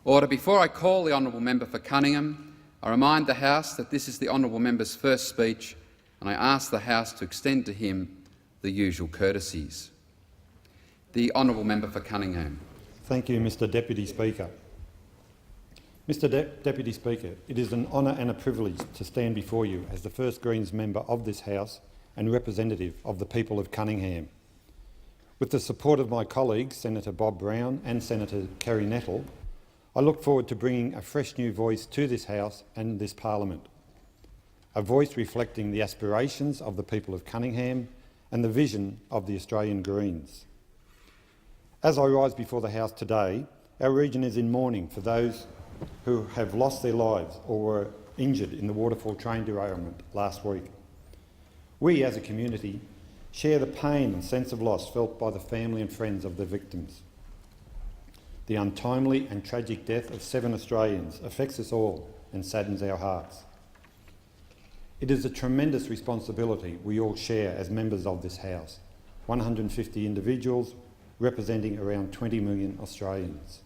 Order. Before I call the honourable member for Cunningham, I remind the House that this is the honourable member's first speech, and I ask the House to extend to him the usual courtesies. The honourable member for Cunningham. Thank you, Mr Deputy Speaker. Mr Deputy Speaker, it is an honour and a privilege to stand before you as the first Greens member of this House and representative of the people of Cunningham. With the support of my colleagues, Senator Bob Brown and Senator Kerry Nettle, I look forward to bringing a fresh new voice to this House and this Parliament, a voice reflecting the aspirations of the people of Cunningham and the vision of the Australian Greens. As I rise before the House today, our region is in mourning for those who have lost their lives or were injured in the Waterfall train derailment last week. We, as a community, share the pain and sense of loss felt by the family and friends of the victims. The untimely and tragic death of 7 Australians affects us all and saddens our hearts. It is a tremendous responsibility we all share as members of this House, 150 individuals representing around 20 million Australians.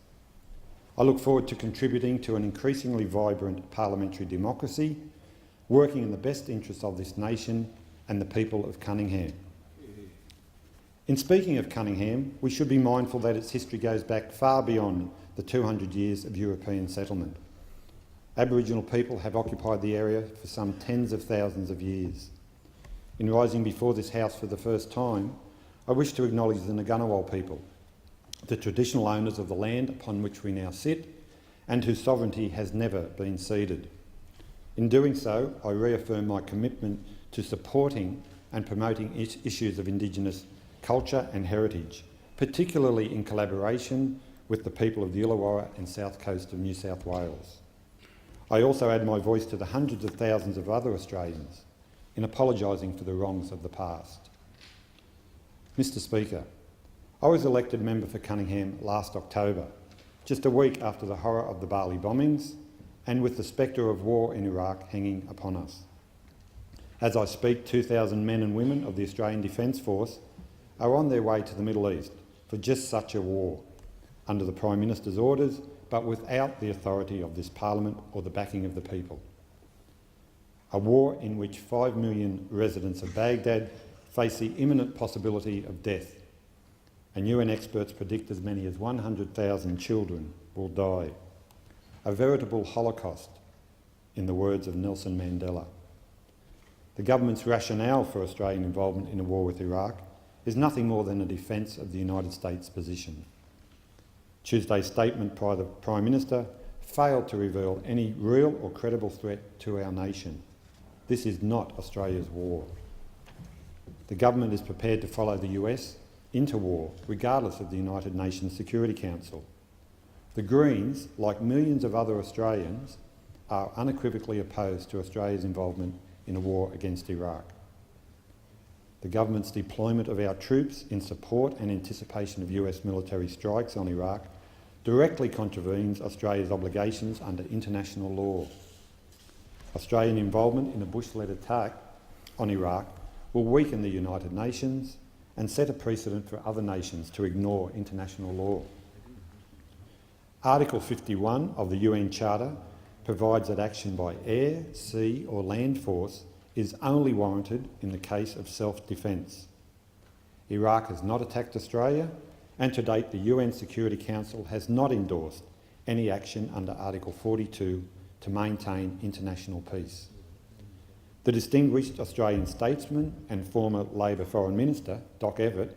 I look forward to contributing to an increasingly vibrant parliamentary democracy, working in the best interests of this nation and the people of Cunningham. In speaking of Cunningham, we should be mindful that its history goes back far beyond the 200 years of European settlement. Aboriginal people have occupied the area for some tens of thousands of years. In rising before this House for the first time, I wish to acknowledge the Ngunnawal people, the traditional owners of the land upon which we now sit and whose sovereignty has never been ceded. In doing so, I reaffirm my commitment to supporting and promoting issues of Indigenous culture and heritage, particularly in collaboration with the people of the Illawarra and south coast of New South Wales. I also add my voice to the hundreds of thousands of other Australians in apologising for the wrongs of the past. Mr Speaker, I was elected member for Cunningham last October, just a week after the horror of the Bali bombings and with the spectre of war in Iraq hanging upon us. As I speak, 2,000 men and women of the Australian Defence Force are on their way to the Middle East for just such a war, under the Prime Minister's orders, but without the authority of this Parliament or the backing of the people. A war in which 5 million residents of Baghdad face the imminent possibility of death, and UN experts predict as many as 100,000 children will die. A veritable holocaust, in the words of Nelson Mandela. The government's rationale for Australian involvement in a war with Iraq is nothing more than a defence of the United States' position. Tuesday's statement by the Prime Minister failed to reveal any real or credible threat to our nation. This is not Australia's war. The government is prepared to follow the US into war, regardless of the United Nations Security Council. The Greens, like millions of other Australians, are unequivocally opposed to Australia's involvement in a war against Iraq. The government's deployment of our troops in support and anticipation of US military strikes on Iraq directly contravenes Australia's obligations under international law. Australian involvement in a Bush-led attack on Iraq will weaken the United Nations and set a precedent for other nations to ignore international law. Article 51 of the UN Charter provides that action by air, sea or land force is only warranted in the case of self-defence. Iraq has not attacked Australia, and to date the UN Security Council has not endorsed any action under Article 42 to maintain international peace. The distinguished Australian statesman and former Labor Foreign Minister, Doc Everett,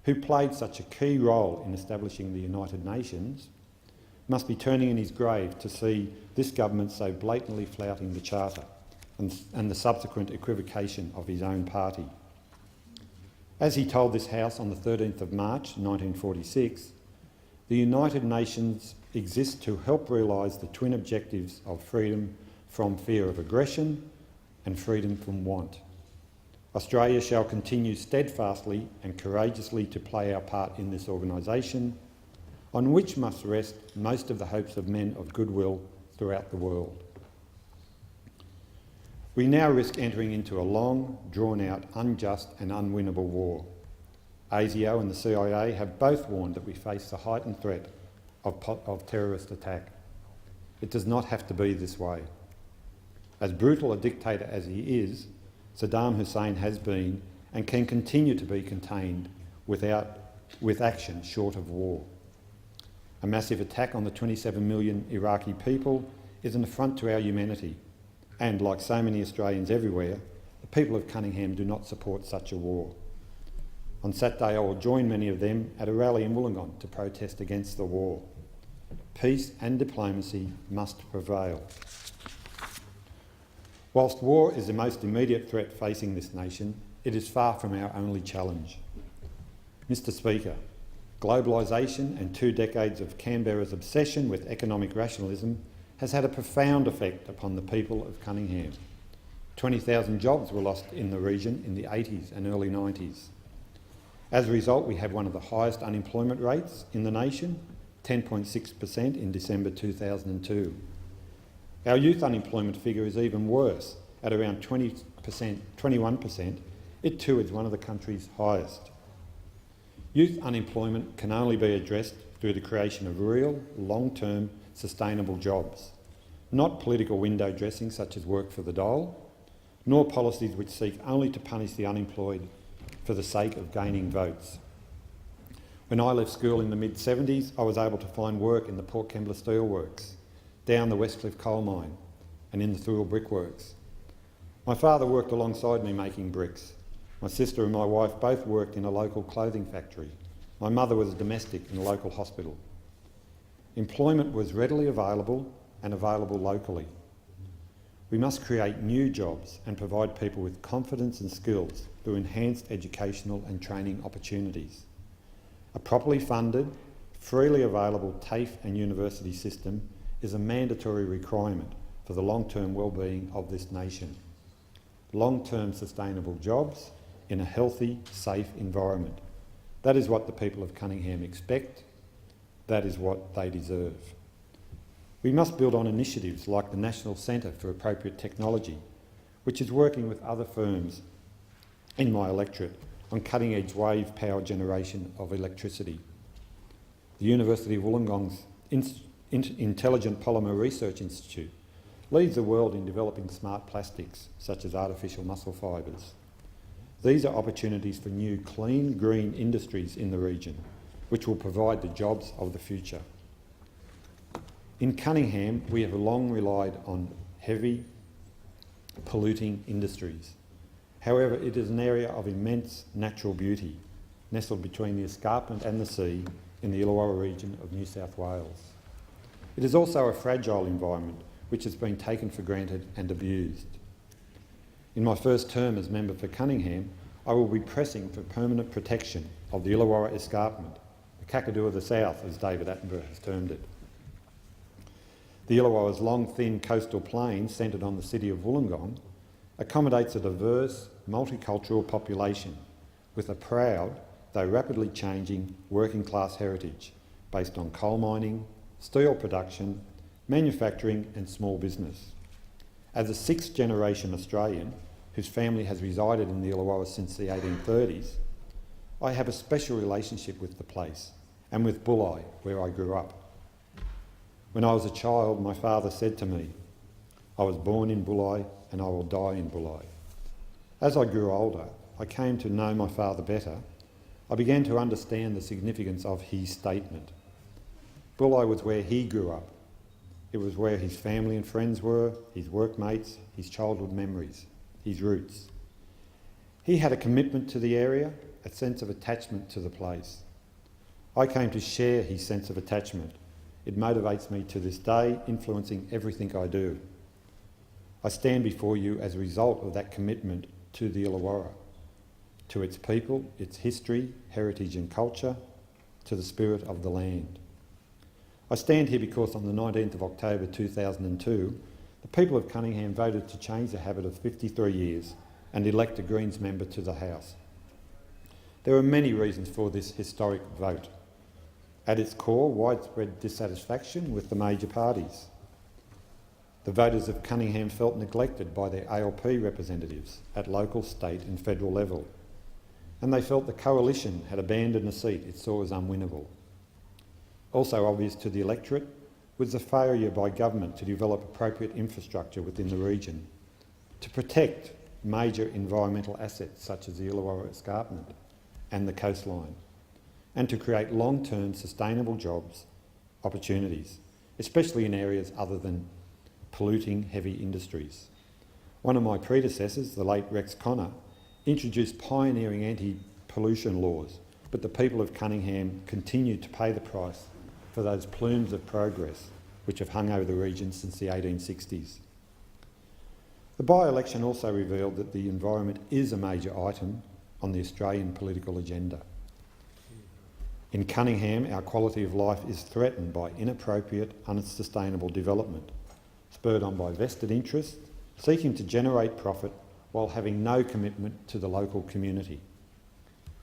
who played such a key role in establishing the United Nations, must be turning in his grave to see this government so blatantly flouting the Charter and the subsequent equivocation of his own party. As he told this House on the 13th of March 1946, the United Nations exists to help realise the twin objectives of freedom from fear of aggression and freedom from want. Australia shall continue steadfastly and courageously to play our part in this organisation, on which must rest most of the hopes of men of goodwill throughout the world. We now risk entering into a long, drawn-out, unjust and unwinnable war. ASIO and the CIA have both warned that we face the heightened threat of terrorist attack. It does not have to be this way. As brutal a dictator as he is, Saddam Hussein has been and can continue to be contained with action short of war. A massive attack on the 27 million Iraqi people is an affront to our humanity, and like so many Australians everywhere, the people of Cunningham do not support such a war. On Saturday I will join many of them at a rally in Wollongong to protest against the war. Peace and diplomacy must prevail. Whilst war is the most immediate threat facing this nation, it is far from our only challenge. Mr Speaker, globalisation and 2 decades of Canberra's obsession with economic rationalism has had a profound effect upon the people of Cunningham. 20,000 jobs were lost in the region in the 80s and early 90s. As a result, we have one of the highest unemployment rates in the nation, 10.6% in December 2002. Our youth unemployment figure is even worse, at around 21%. It too is one of the country's highest. Youth unemployment can only be addressed through the creation of real, long-term, sustainable jobs, not political window dressing such as work for the dole, nor policies which seek only to punish the unemployed for the sake of gaining votes. When I left school in the mid-70s, I was able to find work in the Port Kembla Steelworks, down the Westcliff coal mine and in the Thurl brickworks. My father worked alongside me making bricks. My sister and my wife both worked in a local clothing factory. My mother was a domestic in a local hospital. Employment was readily available and available locally. We must create new jobs and provide people with confidence and skills through enhanced educational and training opportunities. A properly funded, freely available TAFE and university system is a mandatory requirement for the long-term well-being of this nation. Long-term sustainable jobs in a healthy, safe environment. That is what the people of Cunningham expect. That is what they deserve. We must build on initiatives like the National Centre for Appropriate Technology, which is working with other firms in my electorate on cutting-edge wave power generation of electricity. The University of Wollongong's Intelligent Polymer Research Institute leads the world in developing smart plastics, such as artificial muscle fibres. These are opportunities for new clean, green industries in the region, which will provide the jobs of the future. In Cunningham, we have long relied on heavy, polluting industries. However, it is an area of immense natural beauty, nestled between the escarpment and the sea in the Illawarra region of New South Wales. It is also a fragile environment which has been taken for granted and abused. In my first term as member for Cunningham, I will be pressing for permanent protection of the Illawarra escarpment, the Kakadu of the South, as David Attenborough has termed it. The Illawarra's long, thin coastal plain, centred on the city of Wollongong, accommodates a diverse, multicultural population with a proud, though rapidly changing, working-class heritage based on coal mining, steel production, manufacturing and small business. As a sixth-generation Australian whose family has resided in the Illawarra since the 1830s, I have a special relationship with the place and with Bulli, where I grew up. When I was a child, my father said to me, "I was born in Bulli and I will die in Bulli." As I grew older, I came to know my father better. I began to understand the significance of his statement. Bulli was where he grew up. It was where his family and friends were, his workmates, his childhood memories, his roots. He had a commitment to the area, a sense of attachment to the place. I came to share his sense of attachment. It motivates me to this day, influencing everything I do. I stand before you as a result of that commitment to the Illawarra, to its people, its history, heritage and culture, to the spirit of the land. I stand here because on the 19th of October 2002, the people of Cunningham voted to change the habit of 53 years and elect a Greens member to the House. There are many reasons for this historic vote. At its core, widespread dissatisfaction with the major parties. The voters of Cunningham felt neglected by their ALP representatives at local, state and federal level, and they felt the coalition had abandoned a seat it saw as unwinnable. Also obvious to the electorate was the failure by government to develop appropriate infrastructure within the region to protect major environmental assets such as the Illawarra Escarpment and the coastline, and to create long-term sustainable jobs opportunities, especially in areas other than polluting heavy industries. One of my predecessors, the late Rex Connor, introduced pioneering anti-pollution laws, but the people of Cunningham continued to pay the price for those plumes of progress which have hung over the region since the 1860s. The by-election also revealed that the environment is a major item on the Australian political agenda. In Cunningham, our quality of life is threatened by inappropriate, unsustainable development, spurred on by vested interests, seeking to generate profit while having no commitment to the local community.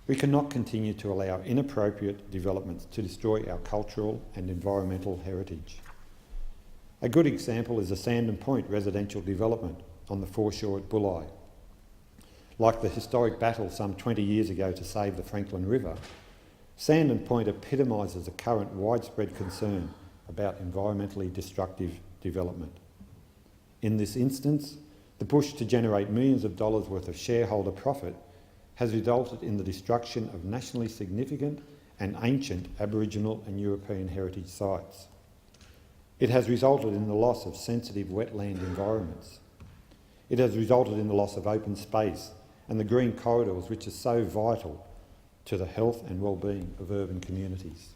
We cannot continue to allow inappropriate developments to destroy our cultural and environmental heritage. A good example is the Sandon Point residential development on the foreshore at Bulli. Like the historic battle some 20 years ago to save the Franklin River, Sandon Point epitomises a current widespread concern about environmentally destructive development. In this instance, the push to generate millions of dollars worth of shareholder profit has resulted in the destruction of nationally significant and ancient Aboriginal and European heritage sites. It has resulted in the loss of sensitive wetland environments. It has resulted in the loss of open space and the green corridors which are so vital to the health and well-being of urban communities.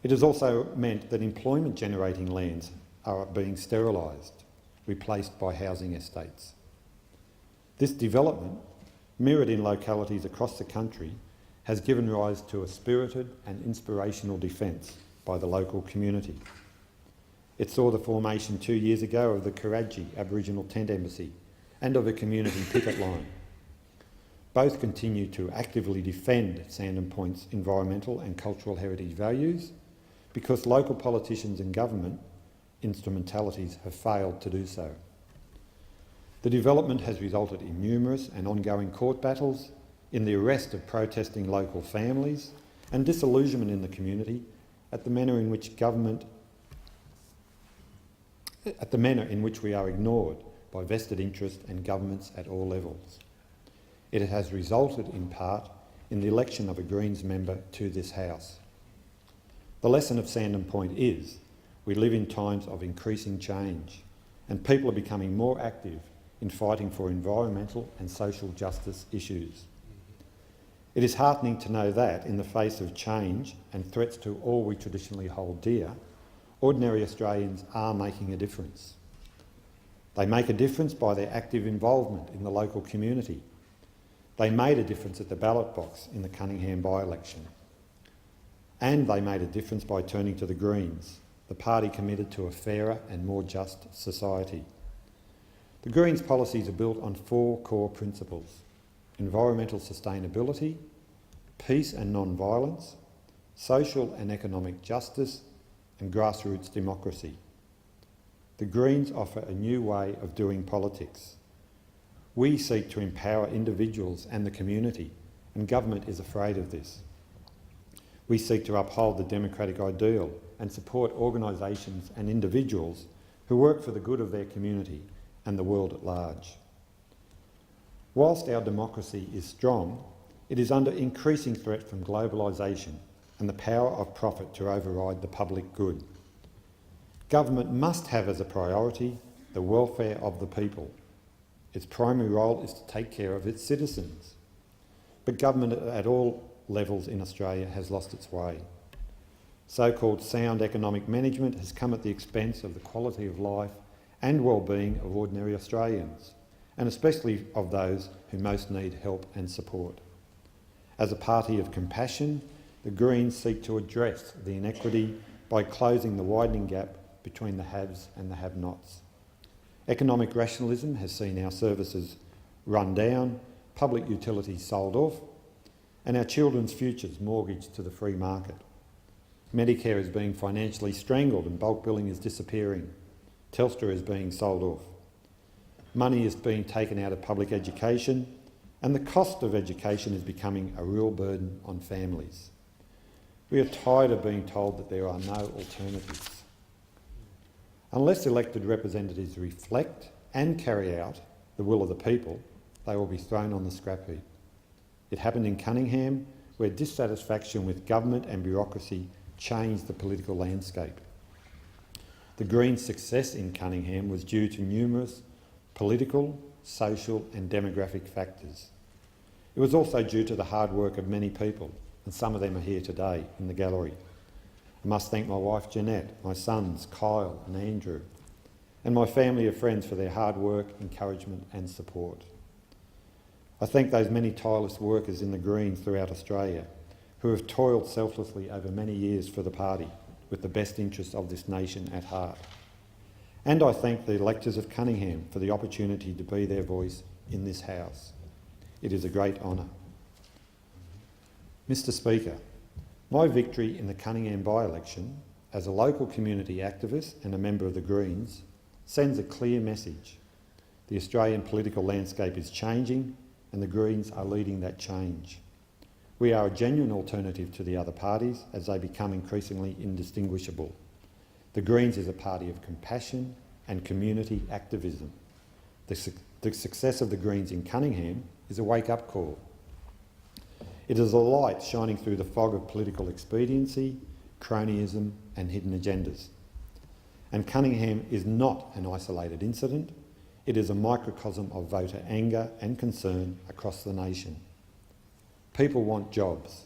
It has also meant that employment-generating lands are being sterilised, replaced by housing estates. This development, mirrored in localities across the country, has given rise to a spirited and inspirational defence by the local community. It saw the formation 2 years ago of the Karaji Aboriginal Tent Embassy and of a community picket line. Both continue to actively defend Sandon Point's environmental and cultural heritage values because local politicians and government instrumentalities have failed to do so. The development has resulted in numerous and ongoing court battles, in the arrest of protesting local families, and disillusionment in the community at the manner in which we are ignored by vested interest and governments at all levels. It has resulted in part in the election of a Greens member to this House. The lesson of Sandon Point is we live in times of increasing change and people are becoming more active in fighting for environmental and social justice issues. It is heartening to know that, in the face of change and threats to all we traditionally hold dear, ordinary Australians are making a difference. They make a difference by their active involvement in the local community. They made a difference at the ballot box in the Cunningham by-election. And they made a difference by turning to the Greens, the party committed to a fairer and more just society. The Greens' policies are built on 4 core principles: environmental sustainability, peace and non-violence, social and economic justice, and grassroots democracy. The Greens offer a new way of doing politics. We seek to empower individuals and the community, and government is afraid of this. We seek to uphold the democratic ideal and support organisations and individuals who work for the good of their community and the world at large. Whilst our democracy is strong, it is under increasing threat from globalisation and the power of profit to override the public good. Government must have as a priority the welfare of the people. Its primary role is to take care of its citizens. But government at all levels in Australia has lost its way. So-called sound economic management has come at the expense of the quality of life and well-being of ordinary Australians, and especially of those who most need help and support. As a party of compassion, the Greens seek to address the inequity by closing the widening gap between the haves and the have-nots. Economic rationalism has seen our services run down, public utilities sold off, and our children's futures mortgaged to the free market. Medicare is being financially strangled and bulk billing is disappearing. Telstra is being sold off. Money is being taken out of public education, and the cost of education is becoming a real burden on families. We are tired of being told that there are no alternatives. Unless elected representatives reflect and carry out the will of the people, they will be thrown on the scrap heap. It happened in Cunningham, where dissatisfaction with government and bureaucracy changed the political landscape. The Greens' success in Cunningham was due to numerous political, social and demographic factors. It was also due to the hard work of many people, and some of them are here today in the gallery. I must thank my wife Jeanette, my sons Kyle and Andrew, and my family of friends for their hard work, encouragement and support. I thank those many tireless workers in the Greens throughout Australia who have toiled selflessly over many years for the party with the best interests of this nation at heart. And I thank the electors of Cunningham for the opportunity to be their voice in this House. It is a great honour. Mr Speaker, my victory in the Cunningham by-election as a local community activist and a member of the Greens sends a clear message. The Australian political landscape is changing and the Greens are leading that change. We are a genuine alternative to the other parties as they become increasingly indistinguishable. The Greens is a party of compassion and community activism. The success of the Greens in Cunningham is a wake-up call. It is a light shining through the fog of political expediency, cronyism and hidden agendas. And Cunningham is not an isolated incident. It is a microcosm of voter anger and concern across the nation. People want jobs.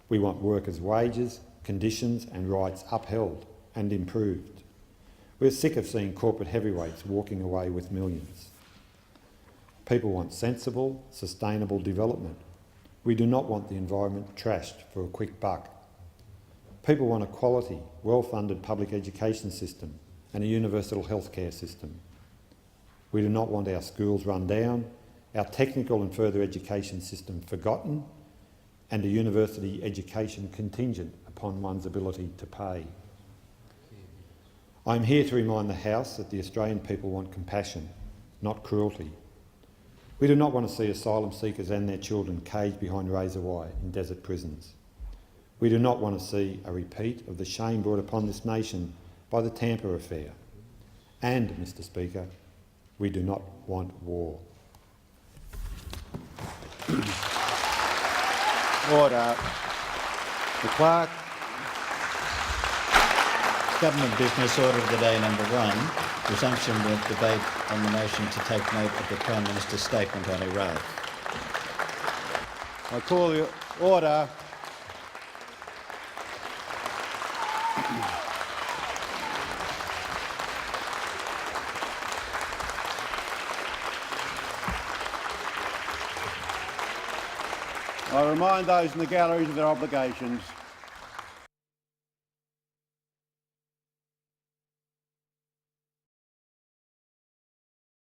We want workers' wages, conditions and rights upheld and improved. We're sick of seeing corporate heavyweights walking away with millions. People want sensible, sustainable development. We do not want the environment trashed for a quick buck. People want a quality, well-funded public education system and a universal healthcare system. We do not want our schools run down, our technical and further education system forgotten, and a university education contingent upon one's ability to pay. I am here to remind the House that the Australian people want compassion, not cruelty. We do not want to see asylum seekers and their children caged behind razor wire in desert prisons. We do not want to see a repeat of the shame brought upon this nation by the Tampa affair. And, Mr Speaker, we do not want war. Order. The Clerk. Government business order of the day number 1, resumption of debate on the motion to take note of the Prime Minister's statement on Iraq. I call the order. I remind those in the galleries of their obligations.